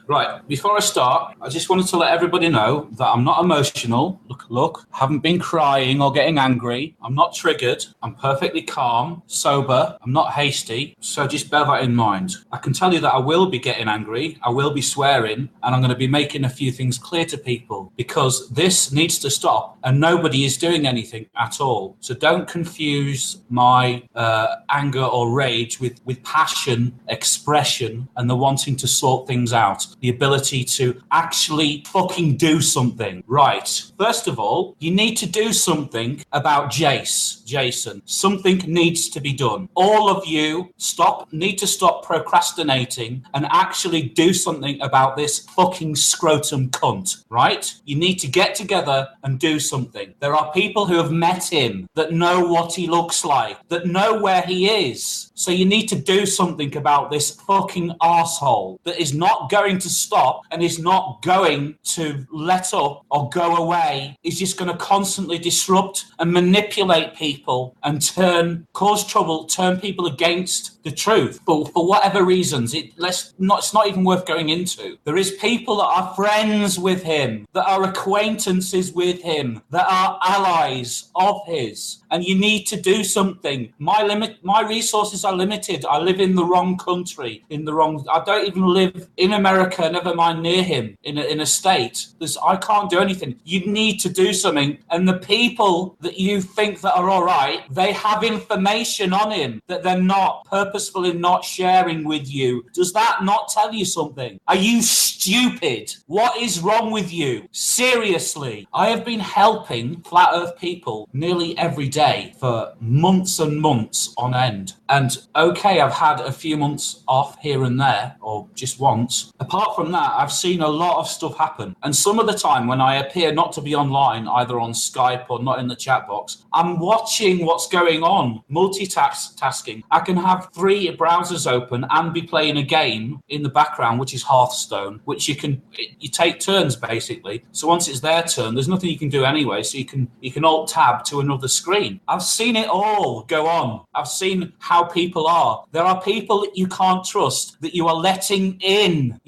Right, before I start, I just wanted to let everybody know that I'm not emotional. Look, haven't been crying or getting angry. I'm not triggered. I'm perfectly calm, sober. I'm not hasty. So just bear that in mind. I can tell you that I will be getting angry. I will be swearing, and I'm going to be making a few things clear to people because this needs to stop and nobody is doing anything at all. So don't confuse my anger or rage with passion, expression, and the wanting to sort things out. The ability to actually fucking do something. Right. First of all, you need to do something about Jason. Something needs to be done. All of you need to stop procrastinating and actually do something about this fucking scrotum cunt, right? You need to get together and do something. There are people who have met him that know what he looks like, that know where he is. So you need to do something about this fucking arsehole that is not going to stop and is not going to let up or go away. Is just going to constantly disrupt and manipulate people and cause trouble, turn people against the truth. But for whatever reasons, it's not even worth going into. There is people that are friends with him, that are acquaintances with him, that are allies of his. And you need to do something. My resources are limited. I live in the wrong country, I don't even live in America, never mind near him, in a state. I can't do anything. You need to do something. And the people that you think that are all right, they have information on him that they're not purposefully not sharing with you. Does that not tell you something? Are you stupid? What is wrong with you? Seriously. I have been helping flat earth people nearly every day for months and months on end. And okay, I've had a few months off here and there, or just once. Apart from that, I've seen a lot of stuff happen. And some of the time when I appear not to be online, either on Skype or not in the chat box, I'm watching what's going on, multitasking. I can have 3 browsers open and be playing a game in the background, which is Hearthstone, which you take turns basically. So once it's their turn, there's nothing you can do anyway. So you can alt tab to another screen. I've seen it all go on. I've seen how people are. There are people that you can't trust, that you are letting in,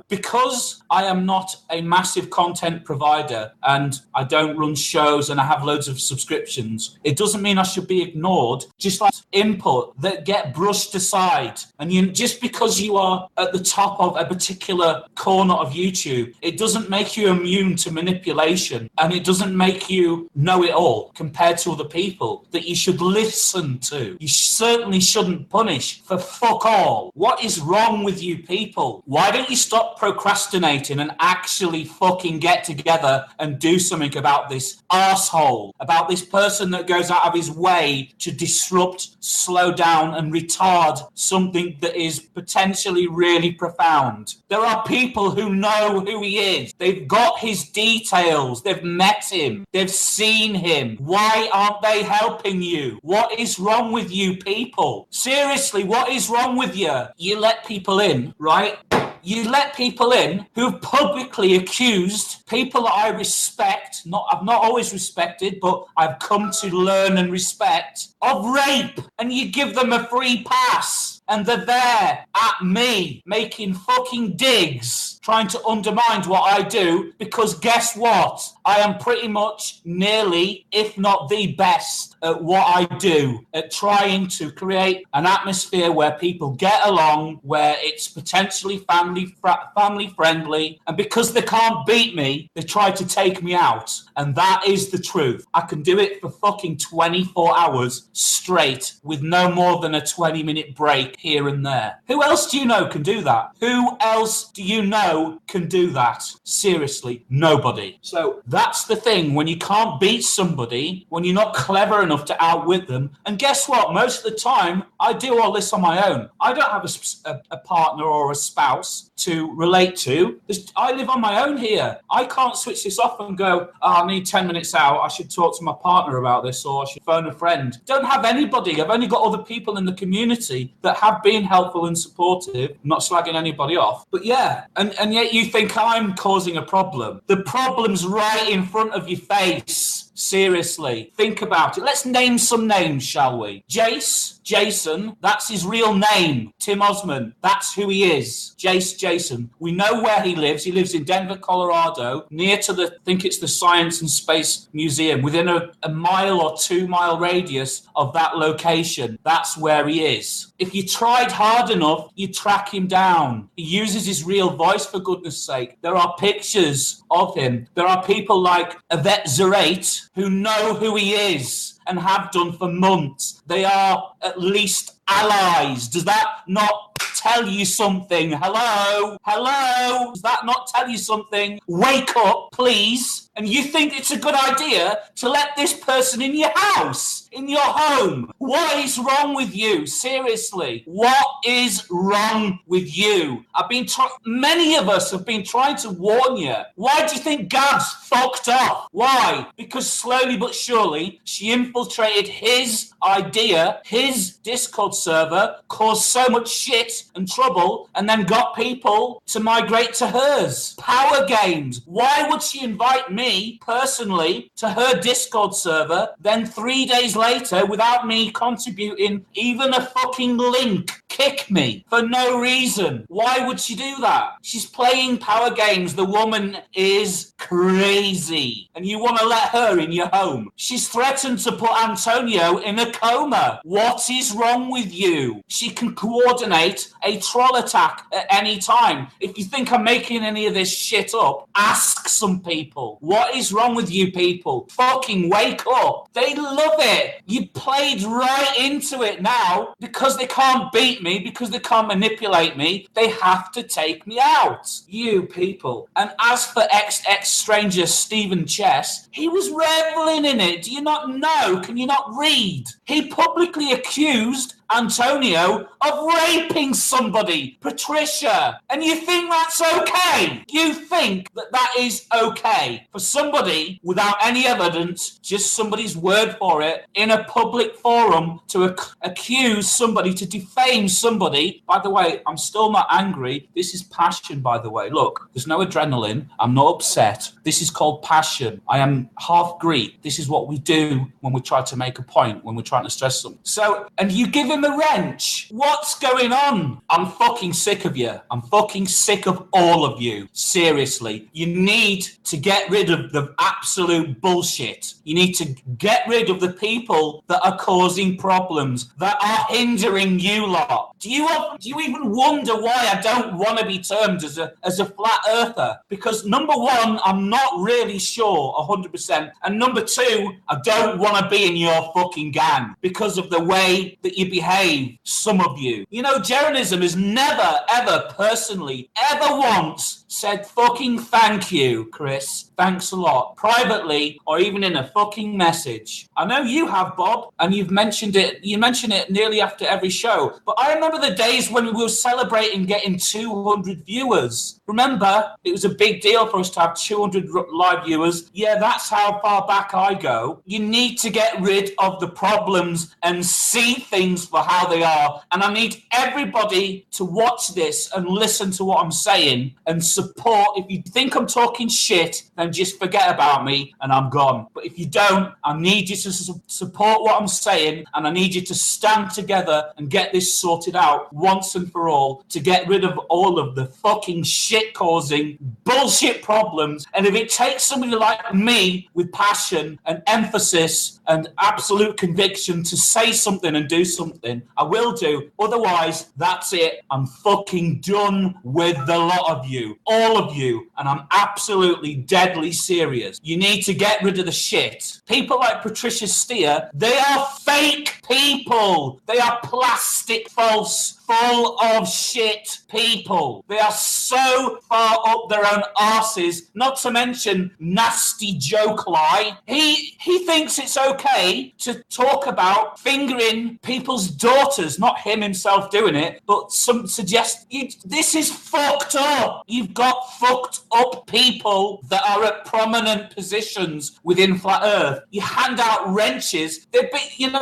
because I am not a massive content provider and I don't run shows and I have loads of subscriptions. It doesn't mean I should be ignored, just like input that get brushed aside. And just because you are at the top of a particular corner of YouTube, it doesn't make you immune to manipulation, and it doesn't make you know it all compared to other people that you should listen to. You certainly shouldn't punish for fuck all. What is wrong with you people? Why don't you stop procrastinating and actually fucking get together and do something about this arsehole, about this person that goes out of his way to disrupt, slow down and retard something that is potentially really profound? There are people who know who he is. They've got his details. They've met him. They've seen him. Why aren't they helping you? What is wrong with you people? Seriously, what is wrong with you? You let people in, right? You let people in who've publicly accused people that I respect, I've not always respected, but I've come to learn and respect, of rape. And you give them a free pass. And they're there at me, making fucking digs, trying to undermine what I do, because guess what? I am pretty much nearly, if not the best at what I do, at trying to create an atmosphere where people get along, where it's potentially family friendly. And because they can't beat me, they try to take me out. And that is the truth. I can do it for fucking 24 hours straight with no more than a 20-minute break here and there. Who else do you know can do that? Who else do you know can do that? Seriously, nobody. So that's the thing. When you can't beat somebody, when you're not clever enough to outwit them, and guess what? Most of the time, I do all this on my own. I don't have a partner or a spouse to relate to. I live on my own here. I can't switch this off and go, I need 10 minutes out. I should talk to my partner about this, or I should phone a friend. Don't have anybody. I've only got other people in the community that have been helpful and supportive. I'm not slagging anybody off. But yeah, and yet you think I'm causing a problem. The problem's right in front of your face. Seriously, think about it. Let's name some names, shall we? Jason, that's his real name. Tim Osman, that's who he is. Jason. We know where he lives. He lives in Denver, Colorado, near to I think it's the Science and Space Museum, within a mile or 2 mile radius of that location. That's where he is. If you tried hard enough, you'd track him down. He uses his real voice, for goodness sake. There are pictures of him. There are people like Yvette Zarate who know who he is and have done for months. They are at least allies. Does that not tell you something? Hello? Does that not tell you something? Wake up, please. And you think it's a good idea to let this person in your house, in your home? What is wrong with you? Seriously, what is wrong with you? Many of us have been trying to warn you. Why do you think Gab's fucked off? Why? Because slowly but surely she infiltrated his idea, his Discord server, caused so much shit and trouble, and then got people to migrate to hers. Power games. Why would she invite me personally to her Discord server, then 3 days later, without me contributing even a fucking link, kick me for no reason? Why would she do that? She's playing power games. The woman is crazy, and you want to let her in your home. She's threatened to put Antonio in a coma. What is wrong with you? She can coordinate a troll attack at any time. If you think I'm making any of this shit up, ask some people. What is wrong with you people? Fucking wake up. They love it. You played right into it now. Because they can't beat me, because they can't manipulate me, they have to take me out. You people. And as for XX stranger Stephen Chess, he was reveling in it. Do you not know? Can you not read? He publicly accused Antonio of raping somebody, Patricia. And you think that's okay? You think that that is okay for somebody without any evidence, just somebody's word for it, in a public forum to accuse somebody, to defame somebody? By the way, I'm still not angry. This is passion, by the way. Look, there's no adrenaline. I'm not upset. This is called passion. I am half Greek. This is what we do when we try to make a point, when we're trying to stress something. So, and you give him a wrench. What's going on? I'm fucking sick of you. I'm fucking sick of all of you. Seriously. You need to get rid of the absolute bullshit. You need to get rid of the people that are causing problems, that are hindering you lot. Do you even wonder why I don't want to be termed as a flat earther? Because number one, I'm not really sure 100%. And number two, I don't want to be in your fucking gang because of the way that you behave, some of you. You know, Jeranism has never, ever personally, ever once said fucking thank you, Chris. Thanks a lot. Privately or even in a fucking message. I know you have, Bob, and you've mentioned it. You mention it nearly after every show. But I remember the days when we were celebrating getting 200 viewers. Remember, it was a big deal for us to have 200 live viewers. Yeah, that's how far back I go. You need to get rid of the problems and see things for how they are. And I need everybody to watch this and listen to what I'm saying and support. If you think I'm talking shit, then just forget about me and I'm gone. But if you don't, I need you to support what I'm saying, and I need you to stand together and get this sorted out once and for all, to get rid of all of the fucking shit-causing bullshit problems. And if it takes somebody like me with passion and emphasis and absolute conviction to say something and do something, I will do. Otherwise, that's it. I'm fucking done with the lot of you, all of you, and I'm absolutely deadly serious. You need to get rid of the shit. People like Patricia Steer, they are fake people. They are plastic, false, full of shit people. They are so far up their own arses, not to mention nasty joke lie. He thinks it's okay to talk about fingering people's daughters, not him himself doing it, but some suggest this is fucked up. You've got fucked up people that are at prominent positions within Flat Earth. You hand out wrenches. They've been,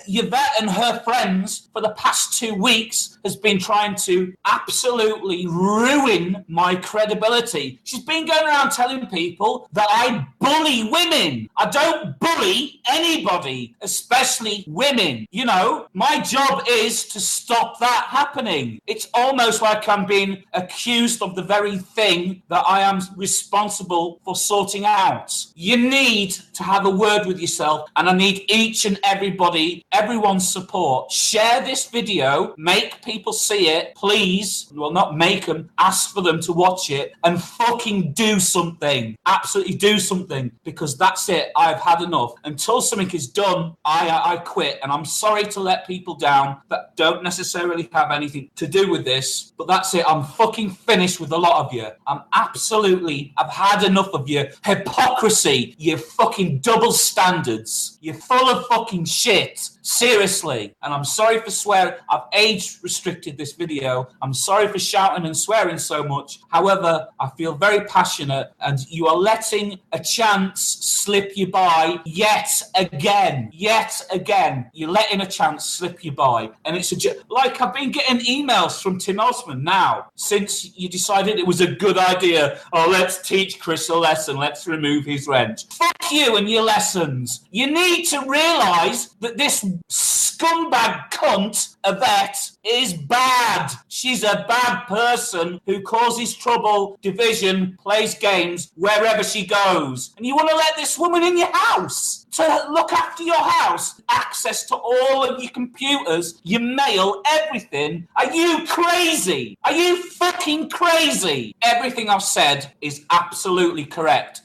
Yvette and her friends for the past 2 weeks has been trying to absolutely ruin my credibility. She's been going around telling people that I bully women. I don't bully anybody, especially women. You know, my job is to stop that happening. It's almost like I'm being accused of the very thing that I am responsible for sorting out. You need to have a word with yourself, and I need each and everyone's support. Share this video, make people see it, please. Well, not make them, ask for them to watch it, and fucking do something. Absolutely do something, because that's it. I've had enough. Until something is done, I quit, and I'm sorry to let people down that don't necessarily have anything to do with this, but that's it. I'm fucking finished with a lot of you. I've had enough of your hypocrisy, your fucking double standards. You're full of fucking shit. Seriously. And I'm sorry for swearing. I've age restricted this video. I'm sorry for shouting and swearing so much. However, I feel very passionate, and you are letting a chance slip you by yet again. Yet again. You're letting a chance slip you by. And it's like I've been getting emails from Tim Osman now since you decided it was a good idea. Oh, let's teach Chris a lesson. Let's remove his wrench. Fuck you and your lessons. You need to realise that this scumbag cunt, Yvette, is bad. She's a bad person who causes trouble, division, plays games wherever she goes. And you want to let this woman in your house to look after your house, access to all of your computers, your mail, everything. Are you crazy? Are you fucking crazy? Everything I've said is absolutely correct.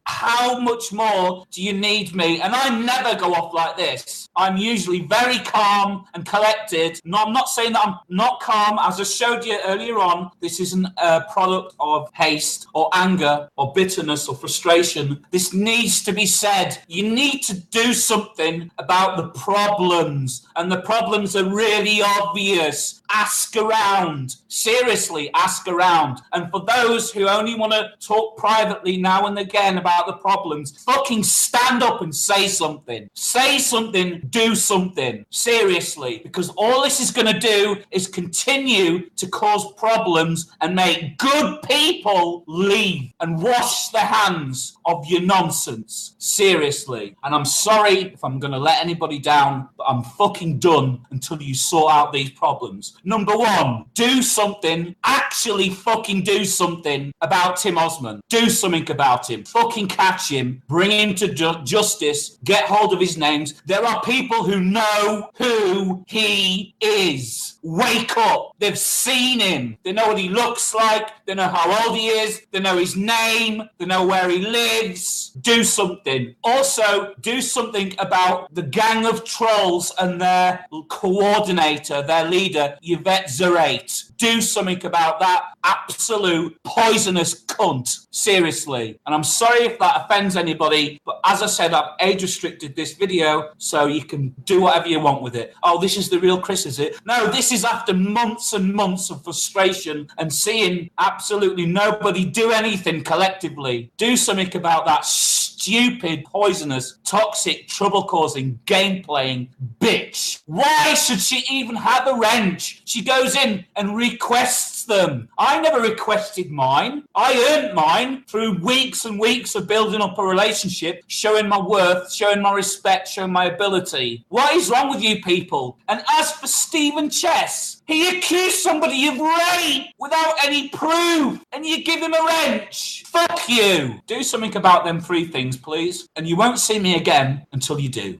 How much more do you need me? And I never go off like this. I'm usually very calm and collected. No, I'm not saying that I'm not calm. As I showed you earlier on, this isn't a product of haste or anger or bitterness or frustration. This needs to be said. You need to do something about the problems. And the problems are really obvious. Ask around. Seriously, ask around. And for those who only want to talk privately now and again about the problems, fucking stand up and say something. Say something, do something. Seriously, because all this is going to do is continue to cause problems and make good people leave and wash their hands of your nonsense. Seriously. And I'm sorry if I'm going to let anybody down, but I'm fucking done until you sort out these problems. Number one, do something. Actually fucking do something about Tim Osman. Do something about him. Fucking catch him. Bring him to justice. Get hold of his names. There are people who know who he is. Wake up. They've seen him. They know what he looks like. They know how old he is. They know his name. They know where he lives. Do something. Also, do something about the gang of trolls and their coordinator, their leader, Yvette Zarate. Do something about that absolute poisonous cunt. Seriously. And I'm sorry if that offends anybody, but as I said, I've age restricted this video so you can do whatever you want with it. Oh, this is the real Chris, is it? No, this is after months and months of frustration and seeing absolutely nobody do anything collectively. Do something about that stupid, poisonous, toxic, trouble-causing, game-playing bitch. Why should she even have a wrench? She goes in and requests them. I never requested mine. I earned mine through weeks and weeks of building up a relationship, showing my worth, showing my respect, showing my ability. What is wrong with you people? And as for Stephen Chess, he accused somebody of rape without any proof, and you give him a wrench. Fuck you. Do something about them three things, please, and you won't see me again until you do.